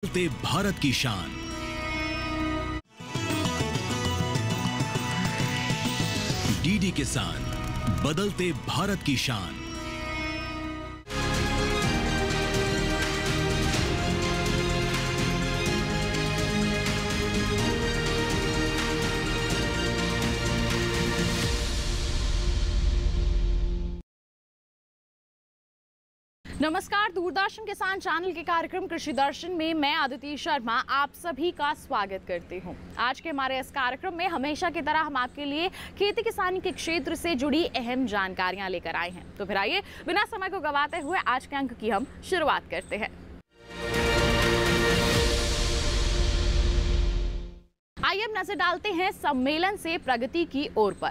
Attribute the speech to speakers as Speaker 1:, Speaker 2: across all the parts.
Speaker 1: बदलते भारत की शान। डीडी किसान, बदलते भारत की शान।
Speaker 2: नमस्कार, दूरदर्शन किसान चैनल के कार्यक्रम कृषि दर्शन में मैं अदिति शर्मा आप सभी का स्वागत करती हूं। आज के हमारे इस कार्यक्रम में हमेशा की तरह हम आपके लिए खेती किसानी के क्षेत्र से जुड़ी अहम जानकारियां लेकर आए हैं। तो फिर आइए बिना समय को गवाते हुए आज के अंक की हम शुरुआत करते हैं। आइए अब नजर डालते हैं सम्मेलन से प्रगति की ओर पर।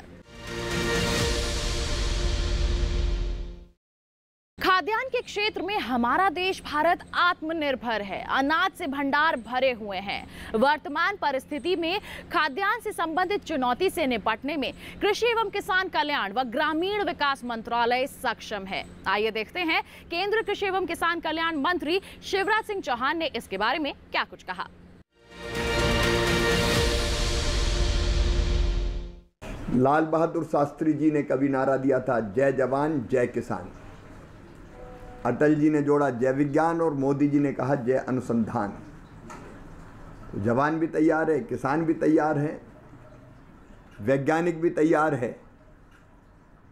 Speaker 2: खाद्यान्न के क्षेत्र में हमारा देश भारत आत्मनिर्भर है। अनाज से भंडार भरे हुए हैं। वर्तमान परिस्थिति में खाद्यान्न से संबंधित चुनौती से निपटने में कृषि एवं किसान कल्याण व ग्रामीण विकास मंत्रालय सक्षम है। आइए देखते हैं केंद्रीय कृषि एवं किसान कल्याण मंत्री शिवराज सिंह चौहान ने इसके बारे में क्या कुछ कहा।
Speaker 3: लाल बहादुर शास्त्री जी ने कभी नारा दिया था, जय जवान जय किसान। अटल जी ने जोड़ा जय विज्ञान और मोदी जी ने कहा जय अनुसंधान। तो जवान भी तैयार है, किसान भी तैयार है, वैज्ञानिक भी तैयार है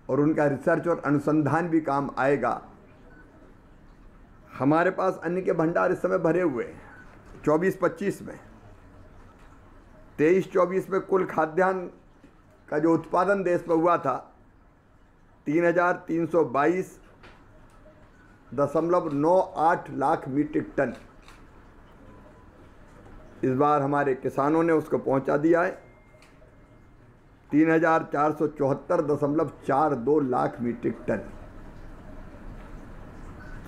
Speaker 3: और उनका रिसर्च और अनुसंधान भी काम आएगा। हमारे पास अन्न के भंडार इस समय भरे हुए हैं। 24-25 में 23-24 में कुल खाद्यान्न का जो उत्पादन देश में हुआ था 3,322.98 लाख मीट्रिक टन। इस बार हमारे किसानों ने उसको पहुंचा दिया है 3,474.42 लाख मीट्रिक टन।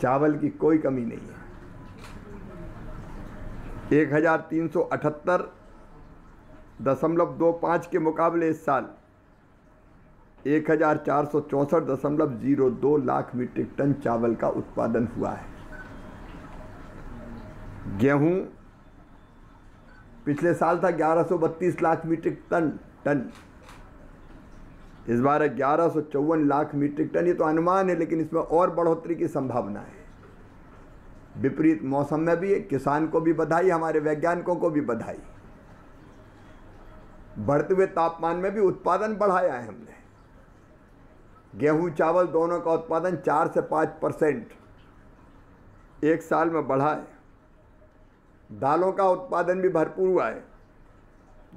Speaker 3: चावल की कोई कमी नहीं है। 1,378.25 के मुकाबले इस साल 1,464.02 लाख मीट्रिक टन चावल का उत्पादन हुआ है। गेहूं पिछले साल था 1132 लाख मीट्रिक टन। इस बार 1154 लाख मीट्रिक टन। ये तो अनुमान है, लेकिन इसमें और बढ़ोतरी की संभावना है। विपरीत मौसम में भी किसान को भी बधाई, हमारे वैज्ञानिकों को भी बधाई। बढ़ते हुए तापमान में भी उत्पादन बढ़ाया है हमने। गेहूं चावल दोनों का उत्पादन 4 से 5% एक साल में बढ़ा है। दालों का उत्पादन भी भरपूर हुआ है।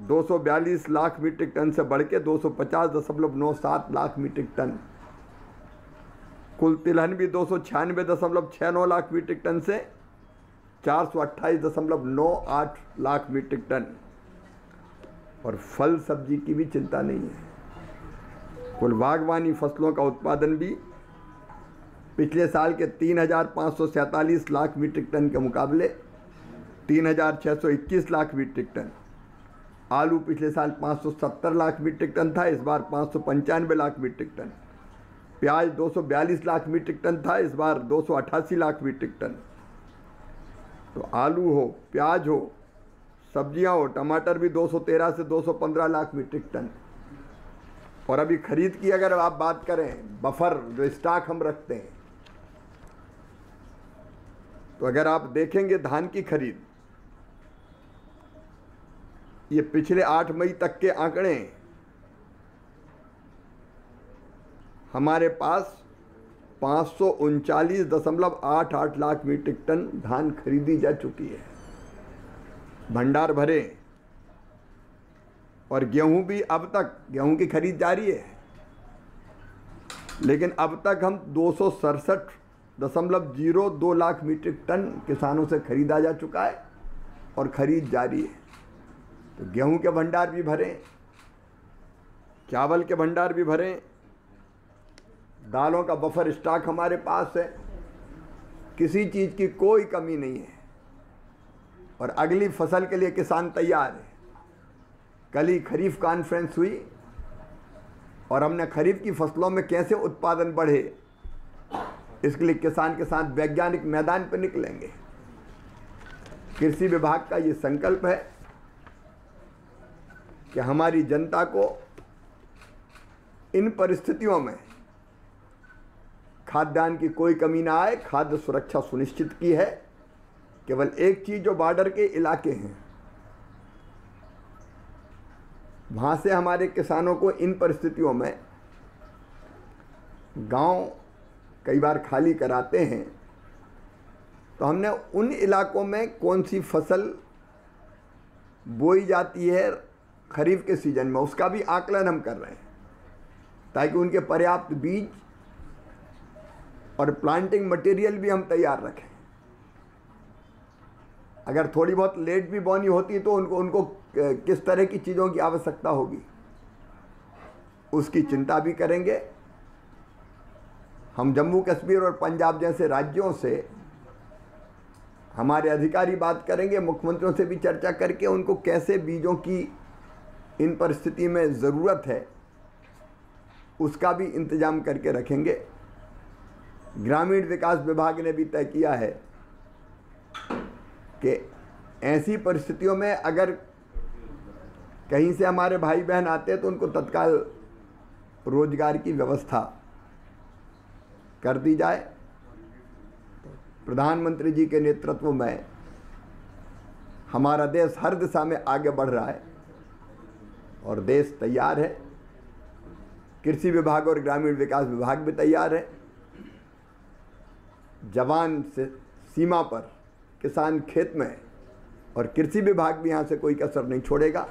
Speaker 3: 242 लाख मीट्रिक टन से बढ़ के 250.97 लाख मीट्रिक टन। कुल तिलहन भी 296.69 लाख मीट्रिक टन से 428.98 लाख मीट्रिक टन। और फल सब्जी की भी चिंता नहीं है। कुल बागवानी फसलों का उत्पादन भी पिछले साल के 3,547 लाख मीट्रिक टन के मुकाबले 3,621 लाख मीट्रिक टन। आलू पिछले साल 570 लाख मीट्रिक टन था, इस बार 595 लाख मीट्रिक टन। प्याज 242 लाख मीट्रिक टन था, इस बार 288 लाख मीट्रिक टन। तो आलू हो, प्याज हो, सब्जियां हो, टमाटर भी 213 से 215 लाख मीट्रिक टन। और अभी खरीद की अगर आप बात करें, बफर जो स्टॉक हम रखते हैं, तो अगर आप देखेंगे धान की खरीद, ये पिछले 8 मई तक के आंकड़े हैं। हमारे पास 539.88 लाख मीट्रिक टन धान खरीदी जा चुकी है। भंडार भरे। और गेहूं भी अब तक, गेहूं की खरीद जारी है, लेकिन अब तक हम 267.02 लाख मीट्रिक टन किसानों से खरीदा जा चुका है और खरीद जारी है। तो गेहूं के भंडार भी भरे, चावल के भंडार भी भरे, दालों का बफर स्टॉक हमारे पास है। किसी चीज़ की कोई कमी नहीं है और अगली फसल के लिए किसान तैयार है। कल ही खरीफ कॉन्फ्रेंस हुई और हमने खरीफ की फसलों में कैसे उत्पादन बढ़े, इसके लिए किसान के साथ वैज्ञानिक मैदान पर निकलेंगे। कृषि विभाग का ये संकल्प है कि हमारी जनता को इन परिस्थितियों में खाद्यान्न की कोई कमी ना आए, खाद्य सुरक्षा सुनिश्चित की है। केवल एक चीज़, जो बॉर्डर के इलाके हैं वहाँ से हमारे किसानों को इन परिस्थितियों में गांव कई बार खाली कराते हैं, तो हमने उन इलाकों में कौन सी फसल बोई जाती है खरीफ के सीजन में, उसका भी आकलन हम कर रहे हैं, ताकि उनके पर्याप्त बीज और प्लांटिंग मटेरियल भी हम तैयार रखें। अगर थोड़ी बहुत लेट भी बोनी होती है तो उनको किस तरह की चीज़ों की आवश्यकता होगी, उसकी चिंता भी करेंगे। हम जम्मू कश्मीर और पंजाब जैसे राज्यों से हमारे अधिकारी बात करेंगे, मुख्यमंत्रियों से भी चर्चा करके उनको कैसे बीजों की इन परिस्थिति में ज़रूरत है उसका भी इंतजाम करके रखेंगे। ग्रामीण विकास विभाग ने भी तय किया है कि ऐसी परिस्थितियों में अगर कहीं से हमारे भाई बहन आते हैं तो उनको तत्काल रोजगार की व्यवस्था कर दी जाए। प्रधानमंत्री जी के नेतृत्व में हमारा देश हर दिशा में आगे बढ़ रहा है और देश तैयार है। कृषि विभाग और ग्रामीण विकास विभाग भी तैयार है। जवान से सीमा पर किसान खेत में, और कृषि विभाग भी यहाँ से कोई कसर नहीं छोड़ेगा।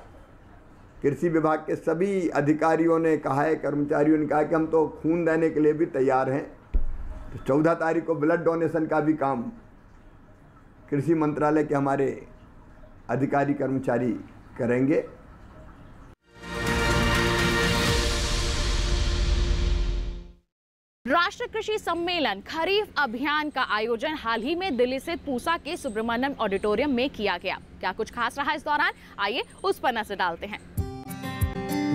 Speaker 3: कृषि विभाग के सभी अधिकारियों ने कहा है, कर्मचारियों ने कहा कि हम तो खून देने के लिए भी तैयार हैं। तो 14 तारीख को ब्लड डोनेशन का भी काम कृषि मंत्रालय के हमारे अधिकारी कर्मचारी करेंगे।
Speaker 2: राष्ट्रीय कृषि सम्मेलन खरीफ अभियान का आयोजन हाल ही में दिल्ली स्थित पूसा के सुब्रमण्यम ऑडिटोरियम में किया गया। क्या कुछ खास रहा इस दौरान, आइए उस पर नजर डालते हैं।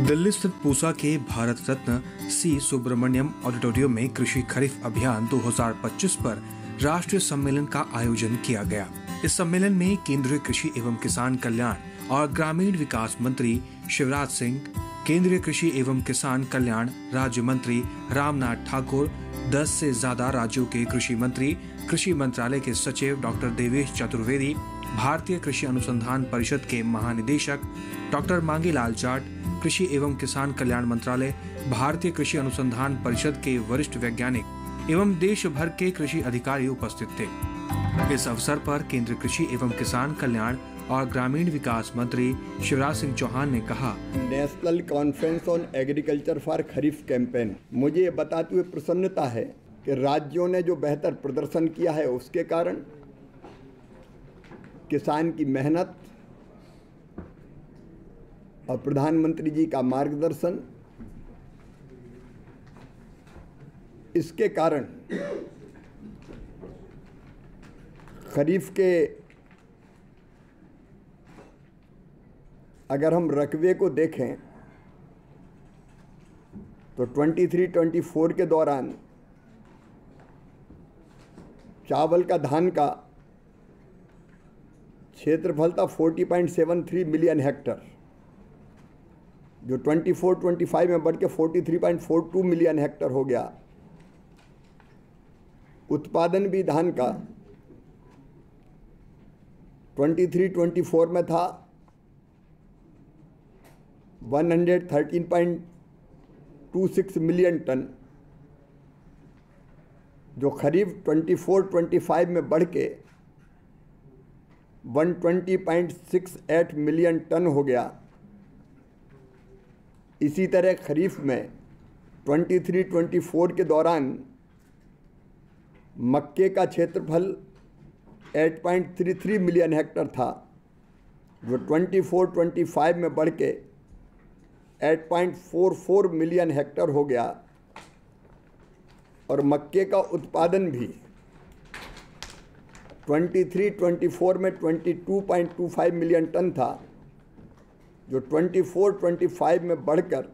Speaker 4: दिल्ली स्थित पूसा के भारत रत्न सी सुब्रमण्यम ऑडिटोरियम में कृषि खरीफ अभियान 2025 पर राष्ट्रीय सम्मेलन का आयोजन किया गया। इस सम्मेलन में केंद्रीय कृषि एवं किसान कल्याण और ग्रामीण विकास मंत्री शिवराज सिंह, केंद्रीय कृषि एवं किसान कल्याण राज्य मंत्री रामनाथ ठाकुर, 10 से ज्यादा राज्यों के कृषि मंत्री, कृषि मंत्रालय के सचिव डॉक्टर देवेश चतुर्वेदी, भारतीय कृषि अनुसंधान परिषद के महानिदेशक डॉक्टर मांगीलाल जाट, कृषि एवं किसान कल्याण मंत्रालय, भारतीय कृषि अनुसंधान परिषद के वरिष्ठ वैज्ञानिक एवं देश भर के कृषि अधिकारी उपस्थित थे। इस अवसर पर केंद्रीय कृषि एवं किसान कल्याण और ग्रामीण विकास मंत्री शिवराज सिंह चौहान ने कहा,
Speaker 3: national conference on agriculture for kharif campaign, मुझे ये बताते हुए प्रसन्नता है कि राज्यों ने जो बेहतर प्रदर्शन किया है उसके कारण किसान की मेहनत और प्रधानमंत्री जी का मार्गदर्शन, इसके कारण खरीफ के अगर हम रकबे को देखें तो 23-24 के दौरान चावल का, धान का क्षेत्रफल था 40.73 मिलियन हेक्टर, जो 24-25 में बढ़ के 43.42 मिलियन हेक्टर हो गया। उत्पादन भी धान का 23-24 में था 113.26 मिलियन टन, जो खरीफ 24-25 में बढ़ के 120.68 मिलियन टन हो गया। इसी तरह खरीफ में 23-24 के दौरान मक्के का क्षेत्रफल 8.33 मिलियन हेक्टर था, जो 24-25 में बढ़ के 8.44 मिलियन हेक्टर हो गया। और मक्के का उत्पादन भी 23-24 में 22.25 मिलियन टन था, जो 24-25 में बढ़कर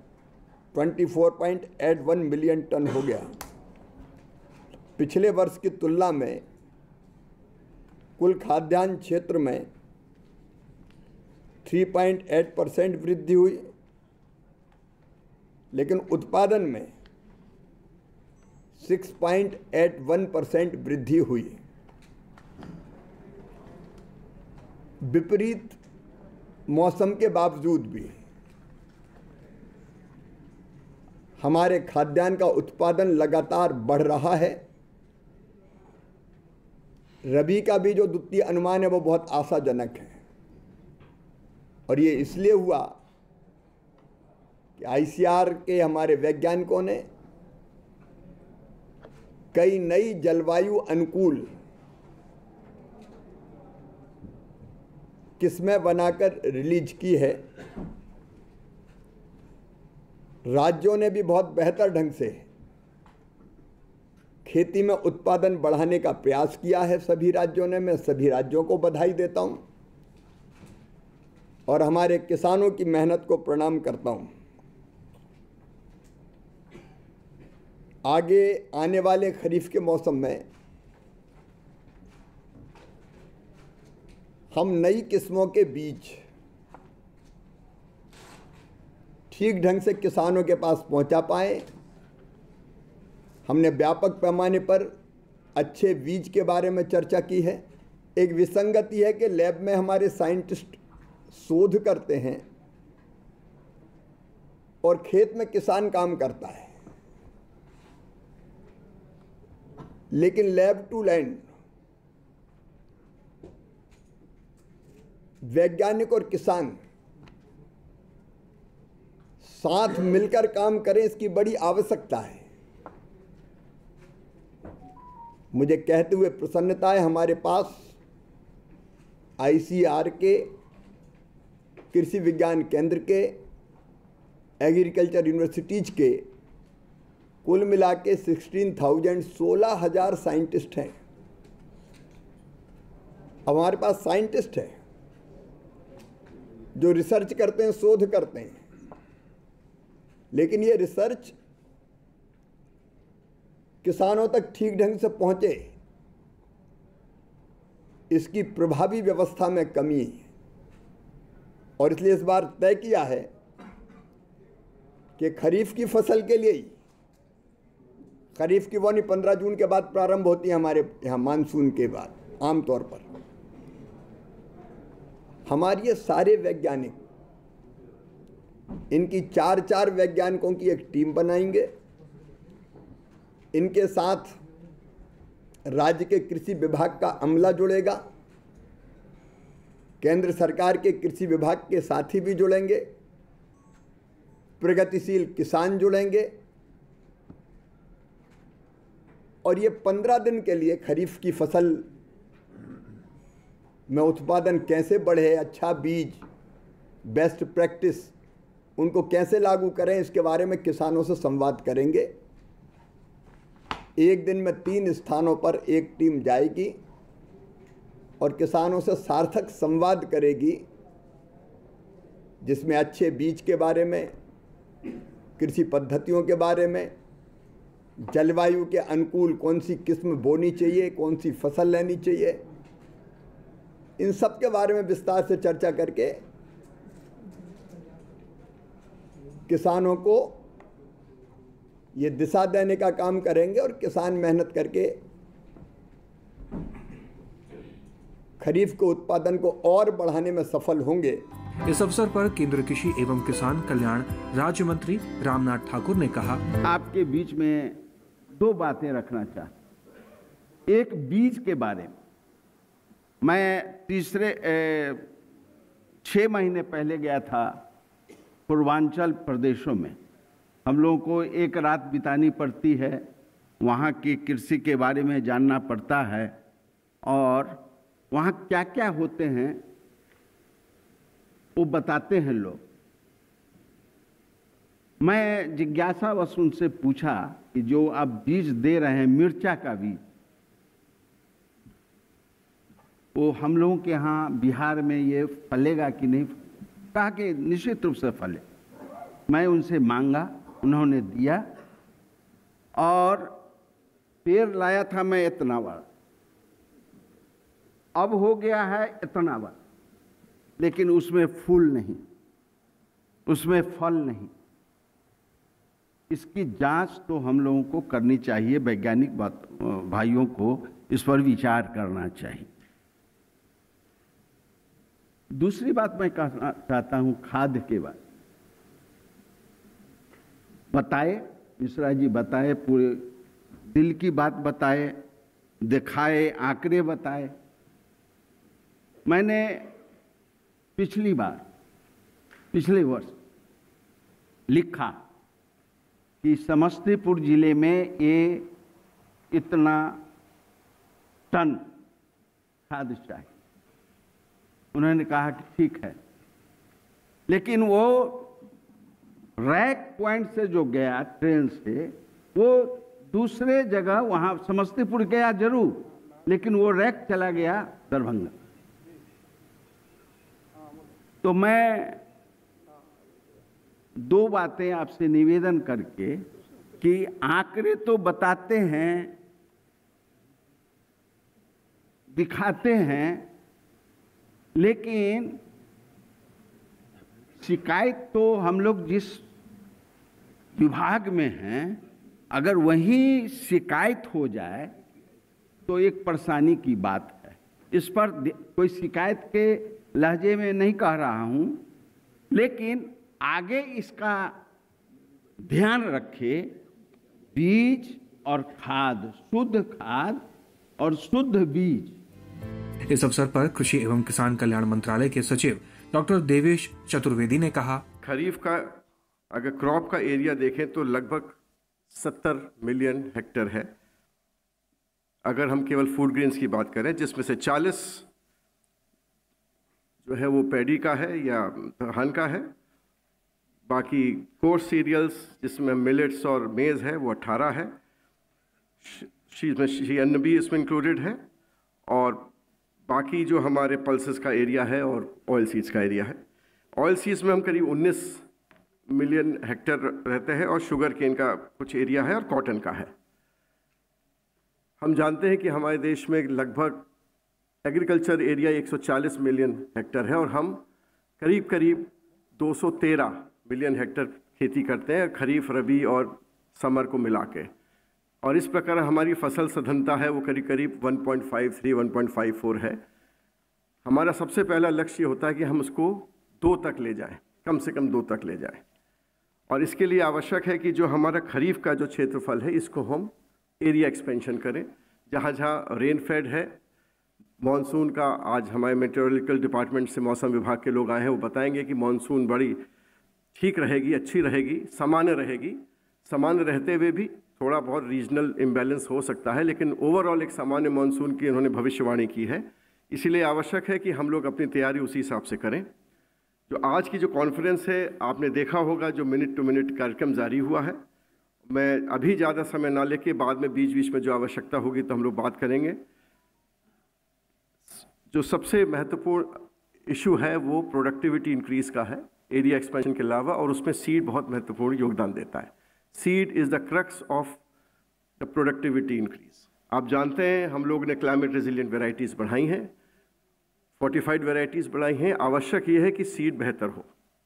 Speaker 3: 24.81 मिलियन टन हो गया। पिछले वर्ष की तुलना में कुल खाद्यान्न क्षेत्र में 3.8% वृद्धि हुई, लेकिन उत्पादन में 6.81% वृद्धि हुई। विपरीत मौसम के बावजूद भी हमारे खाद्यान्न का उत्पादन लगातार बढ़ रहा है। रबी का भी जो द्वितीय अनुमान है वो बहुत आशाजनक है, और ये इसलिए हुआ कि ICAR के हमारे वैज्ञानिकों ने कई नई जलवायु अनुकूल किस्में बनाकर रिलीज की है। राज्यों ने भी बहुत बेहतर ढंग से खेती में उत्पादन बढ़ाने का प्रयास किया है। सभी राज्यों ने, मैं सभी राज्यों को बधाई देता हूं और हमारे किसानों की मेहनत को प्रणाम करता हूं। आगे आने वाले खरीफ के मौसम में हम नई किस्मों के बीज ठीक ढंग से किसानों के पास पहुंचा पाएं। हमने व्यापक पैमाने पर अच्छे बीज के बारे में चर्चा की है। एक विसंगति है कि लैब में हमारे साइंटिस्ट शोध करते हैं और खेत में किसान काम करता है, लेकिन लैब टू लैंड वैज्ञानिक और किसान साथ मिलकर काम करें, इसकी बड़ी आवश्यकता है। मुझे कहते हुए प्रसन्नता है, हमारे पास ICAR के कृषि विज्ञान केंद्र के, एग्रीकल्चर यूनिवर्सिटीज के कुल मिला के 16,000 साइंटिस्ट हैं। अब हमारे पास साइंटिस्ट हैं जो रिसर्च करते हैं, शोध करते हैं, लेकिन ये रिसर्च किसानों तक ठीक ढंग से पहुंचे, इसकी प्रभावी व्यवस्था में कमी है। और इसलिए इस बार तय किया है कि खरीफ की फसल के लिए ही, खरीफ की बोनी 15 जून के बाद प्रारंभ होती है हमारे यहाँ, मानसून के बाद आमतौर पर। हमारे ये सारे वैज्ञानिक, इनकी 4 वैज्ञानिकों की एक टीम बनाएंगे। इनके साथ राज्य के कृषि विभाग का अमला जुड़ेगा, केंद्र सरकार के कृषि विभाग के साथी भी जुड़ेंगे, प्रगतिशील किसान जुड़ेंगे, और ये 15 दिन के लिए खरीफ की फसल में उत्पादन कैसे बढ़े, अच्छा बीज, बेस्ट प्रैक्टिस उनको कैसे लागू करें, इसके बारे में किसानों से संवाद करेंगे। एक दिन में 3 स्थानों पर एक टीम जाएगी और किसानों से सार्थक संवाद करेगी, जिसमें अच्छे बीज के बारे में, कृषि पद्धतियों के बारे में, जलवायु के अनुकूल कौन सी किस्म बोनी चाहिए, कौन सी फसल लेनी चाहिए, इन सब के बारे में विस्तार से चर्चा करके किसानों को ये दिशा देने का काम करेंगे और किसान मेहनत करके खरीफ के उत्पादन को और बढ़ाने में सफल होंगे।
Speaker 4: इस अवसर पर केंद्रीय कृषि एवं किसान कल्याण राज्य मंत्री रामनाथ ठाकुर ने कहा,
Speaker 5: आपके बीच में 2 बातें रखना चाहता। एक, बीज के बारे में मैं 6 महीने पहले गया था पूर्वांचल प्रदेशों में। हम लोगों को एक रात बितानी पड़ती है, वहाँ की कृषि के बारे में जानना पड़ता है और वहाँ क्या क्या होते हैं वो बताते हैं लोग। मैं जिज्ञासावश उनसे पूछा कि जो आप बीज दे रहे हैं, मिर्चा का बीज, वो हम लोगों के यहाँ बिहार में ये फलेगा कि नहीं? कहा कि निश्चित रूप से फले। मैं उनसे मांगा, उन्होंने दिया और पेड़ लाया था मैं इतना बड़ा, अब हो गया है इतना बड़ा, लेकिन उसमें फूल नहीं, उसमें फल नहीं। इसकी जांच तो हम लोगों को करनी चाहिए, वैज्ञानिक भाइयों को इस पर विचार करना चाहिए। दूसरी बात मैं कहना चाहता हूं खाद्य के बारे में। बताए मिश्रा जी, बताए, पूरे दिल की बात बताए, दिखाए, आंकड़े बताए। मैंने पिछले वर्ष लिखा कि समस्तीपुर जिले में ये इतना टन खाद्य चाहिए। उन्होंने कहा कि ठीक है, लेकिन वो रैक पॉइंट से जो गया ट्रेन से, वो दूसरे जगह, वहां समस्तीपुर गया जरूर, लेकिन वो रैक चला गया दरभंगा। तो मैं दो बातें आपसे निवेदन करके कि आंकड़े तो बताते हैं, दिखाते हैं, लेकिन शिकायत तो हम लोग जिस विभाग में हैं, अगर वहीं शिकायत हो जाए तो एक परेशानी की बात है। इस पर कोई शिकायत के लहजे में नहीं कह रहा हूं, लेकिन आगे इसका ध्यान रखे। बीज और खाद, शुद्ध खाद और शुद्ध बीज।
Speaker 4: इस अवसर पर कृषि एवं किसान कल्याण मंत्रालय के सचिव डॉक्टर देवेश चतुर्वेदी ने कहा,
Speaker 6: खरीफ का अगर क्रॉप का एरिया देखें तो लगभग 70 मिलियन हेक्टेयर है। अगर हम केवल फूड ग्रेन्स की बात करें, जिसमें से 40 जो है वो पैडी का है या धान का है, बाकी कोर्स सीरियल्स जिसमें मिलेट्स और मेज़ है वो 18 है, अन्न भी इसमें इंक्लूडेड है, और बाकी जो हमारे पल्सेस का एरिया है और ऑयल सीड्स का एरिया है। ऑयल सीड्स में हम करीब 19 मिलियन हेक्टेयर रहते हैं, और शुगर केन का कुछ एरिया है, और कॉटन का है। हम जानते हैं कि हमारे देश में लगभग एग्रीकल्चर एरिया 140 मिलियन हेक्टेयर है, और हम करीब करीब 213 मिलियन हेक्टेयर खेती करते हैं, खरीफ, रबी और समर को मिला के। और इस प्रकार हमारी फसल सघनता है वो करीब करीब 1.53-1.54 है। हमारा सबसे पहला लक्ष्य होता है कि हम उसको 2 तक ले जाएं, कम से कम 2 तक ले जाएं। और इसके लिए आवश्यक है कि जो हमारा खरीफ का जो क्षेत्रफल है, इसको हम एरिया एक्सपेंशन करें। जहाँ जहाँ रेनफेड है, मॉनसून का, आज हमारे मेट्रोलॉजिकल डिपार्टमेंट से मौसम विभाग के लोग आए हैं, वो बताएंगे कि मॉनसून बड़ी ठीक रहेगी, अच्छी रहेगी, सामान्य रहेगी। सामान्य रहते हुए भी थोड़ा बहुत रीजनल इम्बैलेंस हो सकता है, लेकिन ओवरऑल एक सामान्य मॉनसून की उन्होंने भविष्यवाणी की है। इसीलिए आवश्यक है कि हम लोग अपनी तैयारी उसी हिसाब से करें। जो आज की जो कॉन्फ्रेंस है, आपने देखा होगा जो मिनट टू मिनट कार्यक्रम जारी हुआ है। मैं अभी ज़्यादा समय ना लेके बाद में बीच बीच में जो आवश्यकता होगी तो हम लोग बात करेंगे। जो सबसे महत्वपूर्ण इशू है वो प्रोडक्टिविटी इंक्रीज का है, एरिया एक्सपेंशन के अलावा, और उसमें सीड बहुत महत्वपूर्ण योगदान देता है। Seed is the crux of the productivity increase. आप जानते हैं हम लोग ने क्लाइमेट रेजिलिएंट वेराइटीज़ बढ़ाई हैं, फोर्टिफाइड वेराइटीज़ बढ़ाई हैं। आवश्यक ये है कि सीड बेहतर हो,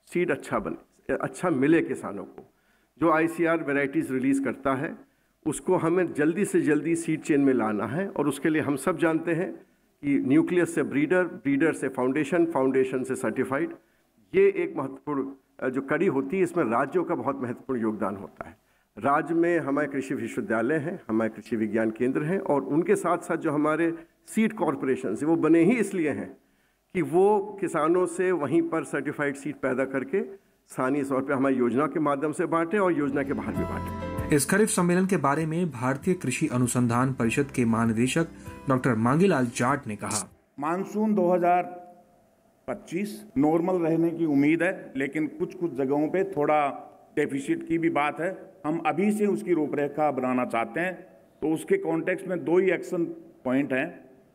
Speaker 6: सीड अच्छा बने, अच्छा मिले किसानों को। जो ICR वेराइटीज़ रिलीज़ करता है उसको हमें जल्दी से जल्दी सीड चेन में लाना है, और उसके लिए हम सब जानते हैं कि न्यूक्लियस से ब्रीडर, ब्रीडर से फाउंडेशन, फाउंडेशन से सर्टिफाइड, ये एक महत्वपूर्ण जो कड़ी होती है। इसमें राज्यों का बहुत महत्वपूर्ण योगदान होता है। राज्य में हमारे कृषि विश्वविद्यालय हैं, हमारे कृषि विज्ञान केंद्र हैं, और उनके साथ साथ जो हमारे सीड कॉरपोरेशन हैं, वो बने ही इसलिए हैं कि वो किसानों से वहीं पर सर्टिफाइड सीड पैदा करके स्थानीय तौर पर हमारी योजना के माध्यम से बांटें और योजना के बाहर भी बांटें।
Speaker 4: इस खरीफ सम्मेलन के बारे में भारतीय कृषि अनुसंधान परिषद के महानिदेशक डॉक्टर मांगीलाल जाट ने कहा,
Speaker 7: मानसून 2025 नॉर्मल रहने की उम्मीद है, लेकिन कुछ जगहों पे थोड़ा डेफिसिट की भी बात है। हम अभी से उसकी रूपरेखा बनाना चाहते हैं। तो उसके कॉन्टेक्स्ट में 2 ही एक्शन पॉइंट हैं।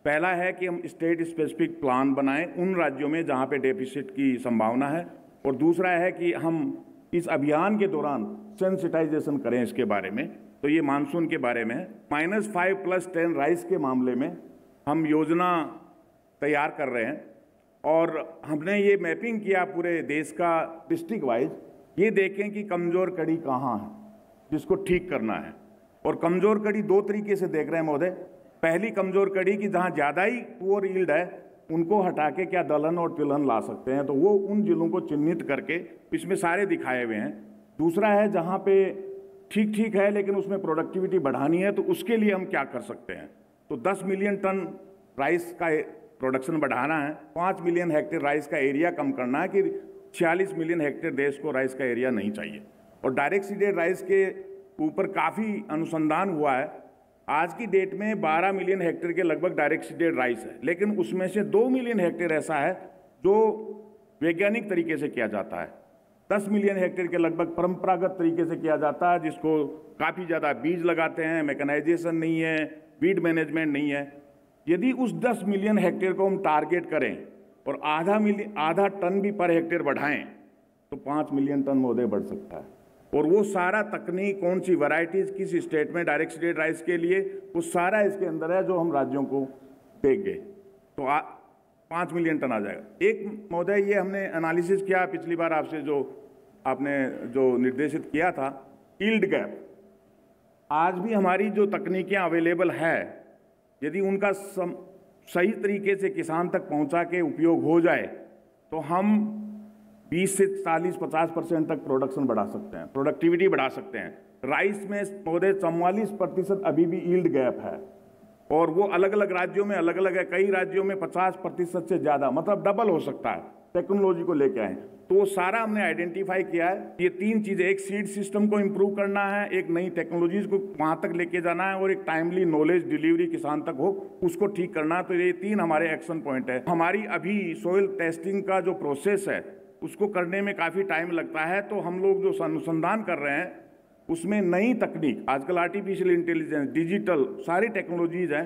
Speaker 7: पहला है कि हम स्टेट स्पेसिफिक प्लान बनाएं उन राज्यों में जहां पे डेफिसिट की संभावना है, और दूसरा है कि हम इस अभियान के दौरान सेंसिटाइजेशन करें इसके बारे में। तो ये मानसून के बारे में है। -5 + 10 राइस के मामले में हम योजना तैयार कर रहे हैं और हमने ये मैपिंग किया पूरे देश का डिस्ट्रिक्ट वाइज, ये देखें कि कमज़ोर कड़ी कहाँ है जिसको ठीक करना है। और कमज़ोर कड़ी दो तरीके से देख रहे हैं महोदय। पहली कमज़ोर कड़ी की जहाँ ज़्यादा ही पुअर यील्ड है उनको हटा के क्या दलहन और तिलहन ला सकते हैं, तो वो उन जिलों को चिन्हित करके इसमें सारे दिखाए हुए हैं। दूसरा है जहाँ पे ठीक ठीक है लेकिन उसमें प्रोडक्टिविटी बढ़ानी है, तो उसके लिए हम क्या कर सकते हैं। तो 10 मिलियन टन राइस का प्रोडक्शन बढ़ाना है, 5 मिलियन हेक्टेयर राइस का एरिया कम करना है कि 46 मिलियन हेक्टेयर देश को राइस का एरिया नहीं चाहिए। और डायरेक्ट सीडेड राइस के ऊपर काफ़ी अनुसंधान हुआ है। आज की डेट में 12 मिलियन हेक्टेयर के लगभग डायरेक्ट सीडेड राइस है, लेकिन उसमें से 2 मिलियन हेक्टेयर ऐसा है जो वैज्ञानिक तरीके से किया जाता है। 10 मिलियन हेक्टेयर के लगभग परंपरागत तरीके से किया जाता है, जिसको काफ़ी ज़्यादा बीज लगाते हैं, मैकेनाइजेशन नहीं है, वीड मैनेजमेंट नहीं है। यदि उस 10 मिलियन हेक्टेयर को हम टारगेट करें और आधा टन भी पर हेक्टेयर बढ़ाएं तो 5 मिलियन टन महोदय बढ़ सकता है। और वो सारा तकनीक, कौन सी वैरायटीज किस स्टेट में डायरेक्ट सीडेड राइस के लिए, वो सारा इसके अंदर है जो हम राज्यों को देंगे तो 5 मिलियन टन आ जाएगा। एक महोदय ये हमने एनालिसिस किया पिछली बार आपसे, जो आपने जो निर्देशित किया था, यील्ड गैप। आज भी हमारी जो तकनीकें अवेलेबल है, यदि उनका सही तरीके से किसान तक पहुंचा के उपयोग हो जाए तो हम 20 से 40-50% तक प्रोडक्शन बढ़ा सकते हैं, प्रोडक्टिविटी बढ़ा सकते हैं। राइस में महोदय 44% अभी भी यील्ड गैप है और वो अलग अलग राज्यों में अलग अलग है। कई राज्यों में 50% से ज़्यादा, मतलब डबल हो सकता है टेक्नोलॉजी को लेके आए। तो वो सारा हमने आइडेंटिफाई किया है। ये 3 चीज़ें, एक सीड सिस्टम को इम्प्रूव करना है, एक नई टेक्नोलॉजीज को वहाँ तक लेके जाना है और एक टाइमली नॉलेज डिलीवरी किसान तक हो, उसको ठीक करना है। तो ये 3 हमारे एक्शन पॉइंट है। हमारी अभी सोइल टेस्टिंग का जो प्रोसेस है उसको करने में काफ़ी टाइम लगता है, तो हम लोग जो अनुसंधान कर रहे हैं उसमें नई तकनीक, आजकल आर्टिफिशियल इंटेलिजेंस, डिजिटल सारी टेक्नोलॉजीज हैं।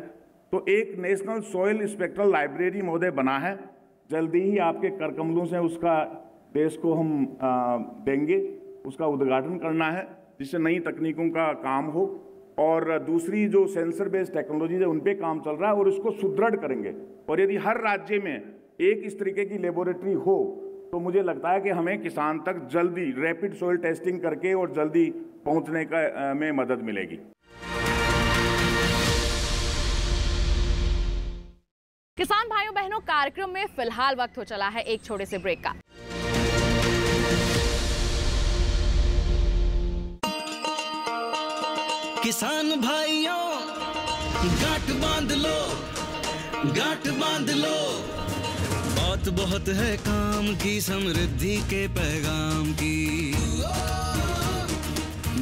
Speaker 7: तो एक नेशनल सॉइल स्पेक्ट्रल लाइब्रेरी महोदय बना है, जल्दी ही आपके कर कमलों से उसका देश को हम देंगे, उसका उद्घाटन करना है जिससे नई तकनीकों का काम हो। और दूसरी जो सेंसर बेस्ड टेक्नोलॉजी है उन पे काम चल रहा है और उसको सुदृढ़ करेंगे। और यदि हर राज्य में एक इस तरीके की लेबोरेटरी हो तो मुझे लगता है कि हमें किसान तक जल्दी रैपिड सोइल टेस्टिंग करके और जल्दी पहुंचने का में मदद मिलेगी।
Speaker 2: किसान भाइयों बहनों, कार्यक्रम में फिलहाल वक्त हो चला है एक छोटे से ब्रेक का।
Speaker 8: किसान भाइयों गांठ बांध लो, गांठ बांध लो, बात बहुत है काम की, समृद्धि के पैगाम की।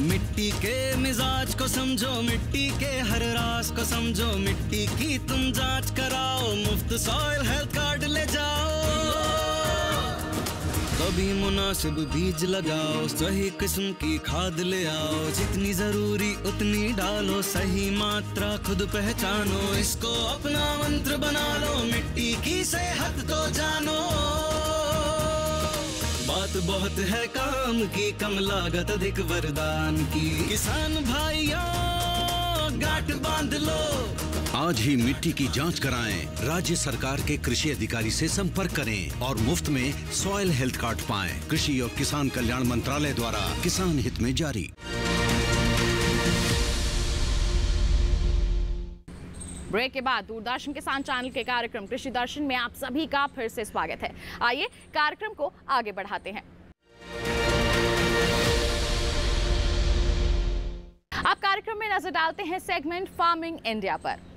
Speaker 8: मिट्टी के मिजाज को समझो, मिट्टी के हर राज को समझो, मिट्टी की तुम जांच कराओ, मुफ्त सॉइल हेल्थ कार्ड ले जाओ। कभी मुनासिब बीज लगाओ, सही किस्म की खाद ले आओ, जितनी जरूरी उतनी डालो, सही मात्रा खुद पहचानो, इसको अपना मंत्र बना लो, मिट्टी की सेहत तो जानो। बात बहुत है काम की, कम लागत अधिक वरदान की। किसान भाइयों गांठ बांध लो,
Speaker 1: आज ही मिट्टी की जांच कराएं। राज्य सरकार के कृषि अधिकारी से संपर्क करें और मुफ्त में सॉइल हेल्थ कार्ड पाएं। कृषि और किसान कल्याण मंत्रालय द्वारा किसान हित में जारी।
Speaker 2: ब्रेक के बाद दूरदर्शन किसान चैनल के कार्यक्रम कृषि दर्शन में आप सभी का फिर से स्वागत है। आइए कार्यक्रम को आगे बढ़ाते हैं। अब कार्यक्रम में नजर डालते हैं सेगमेंट फार्मिंग इंडिया पर।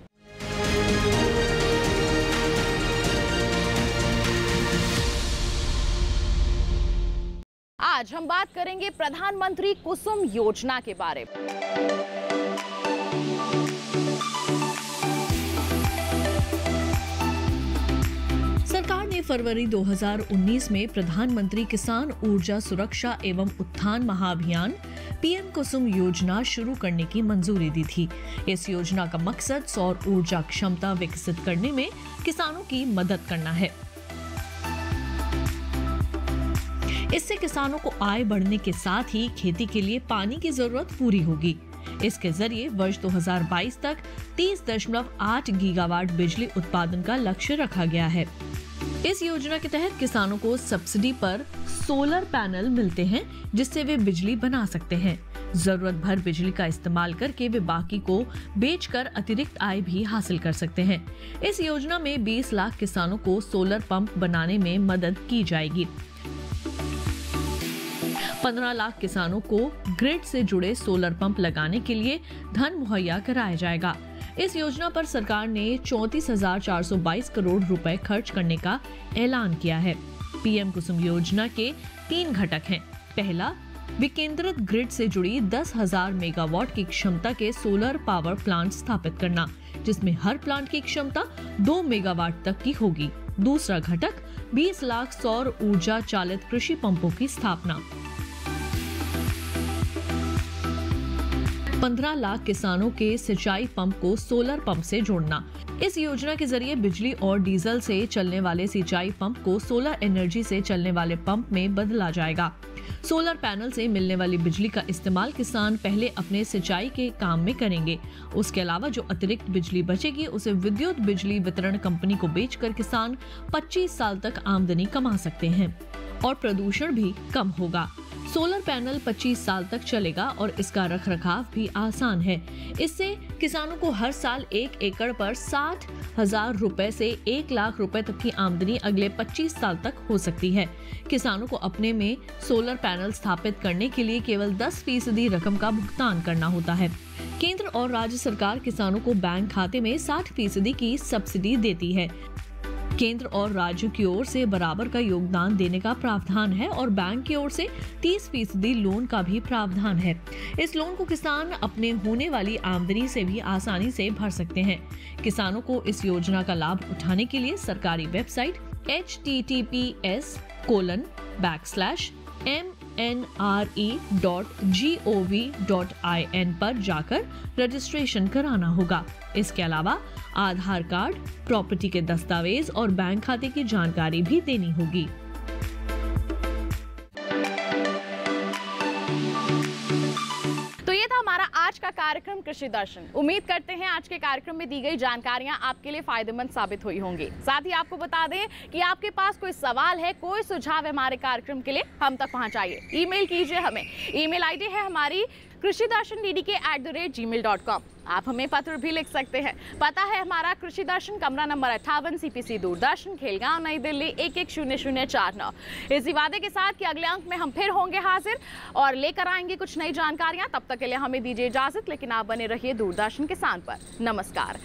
Speaker 2: आज हम बात करेंगे प्रधानमंत्री कुसुम योजना के बारे में।
Speaker 9: सरकार ने फरवरी 2019 में प्रधानमंत्री किसान ऊर्जा सुरक्षा एवं उत्थान महाअभियान पीएम कुसुम योजना शुरू करने की मंजूरी दी थी। इस योजना का मकसद सौर ऊर्जा क्षमता विकसित करने में किसानों की मदद करना है। इससे किसानों को आय बढ़ने के साथ ही खेती के लिए पानी की जरूरत पूरी होगी। इसके जरिए वर्ष 2022 तक 30.8 गीगावाट बिजली उत्पादन का लक्ष्य रखा गया है। इस योजना के तहत किसानों को सब्सिडी पर सोलर पैनल मिलते हैं, जिससे वे बिजली बना सकते हैं। जरूरत भर बिजली का इस्तेमाल करके वे बाकी को बेचकर अतिरिक्त आय भी हासिल कर सकते हैं। इस योजना में 20 लाख किसानों को सोलर पंप बनाने में मदद की जाएगी। 15 लाख किसानों को ग्रिड से जुड़े सोलर पंप लगाने के लिए धन मुहैया कराया जाएगा। इस योजना पर सरकार ने 34,422 करोड़ रुपए खर्च करने का ऐलान किया है। पीएम कुसुम योजना के 3 घटक हैं। पहला, विकेंद्रित ग्रिड से जुड़ी 10,000 मेगावाट की क्षमता के सोलर पावर प्लांट स्थापित करना, जिसमें हर प्लांट की क्षमता 2 मेगावाट तक की होगी। दूसरा घटक 20 लाख सौर ऊर्जा चालित कृषि पंपों की स्थापना। 15 लाख किसानों के सिंचाई पंप को सोलर पंप से जोड़ना। इस योजना के जरिए बिजली और डीजल से चलने वाले सिंचाई पंप को सोलर एनर्जी से चलने वाले पंप में बदला जाएगा। सोलर पैनल से मिलने वाली बिजली का इस्तेमाल किसान पहले अपने सिंचाई के काम में करेंगे। उसके अलावा जो अतिरिक्त बिजली बचेगी उसे विद्युत बिजली वितरण कंपनी को बेचकर किसान 25 साल तक आमदनी कमा सकते हैं और प्रदूषण भी कम होगा। सोलर पैनल 25 साल तक चलेगा और इसका रखरखाव भी आसान है। इससे किसानों को हर साल 1 एकड़ पर 60,000 रुपए से 1 लाख रुपए तक की आमदनी अगले 25 साल तक हो सकती है। किसानों को अपने में सोलर पैनल स्थापित करने के लिए केवल 10% रकम का भुगतान करना होता है। केंद्र और राज्य सरकार किसानों को बैंक खाते में 60% की सब्सिडी देती है। केंद्र और राज्य की ओर से बराबर का योगदान देने का प्रावधान है और बैंक की ओर से 30% लोन का भी प्रावधान है। इस लोन को किसान अपने होने वाली आमदनी से भी आसानी से भर सकते हैं। किसानों को इस योजना का लाभ उठाने के लिए सरकारी वेबसाइट https://mnre.gov.in पर जाकर रजिस्ट्रेशन कराना होगा। इसके अलावा आधार कार्ड, प्रॉपर्टी के दस्तावेज और बैंक खाते की जानकारी भी देनी होगी।
Speaker 2: तो ये था हमारा आज का कार्यक्रम कृषि दर्शन। उम्मीद करते हैं आज के कार्यक्रम में दी गई जानकारियां आपके लिए फायदेमंद साबित हुई होंगी। साथ ही आपको बता दें कि आपके पास कोई सवाल है, कोई सुझाव है हमारे कार्यक्रम के लिए, हम तक पहुंचाइए। ईमेल कीजिए हमें। ईमेल आईडी है हमारी krishidarshanddd@gmail.com। आप हमें पत्र भी लिख सकते हैं। पता है हमारा कृषि दर्शन, कमरा नंबर 58, CPC दूरदर्शन, खेलगांव, नई दिल्ली 110049। इसी वादे के साथ कि अगले अंक में हम फिर होंगे हाजिर और लेकर आएंगे कुछ नई जानकारियां। तब तक के लिए हमें दीजिए इजाजत, लेकिन आप बने रहिए दूरदर्शन के साथ पर। नमस्कार।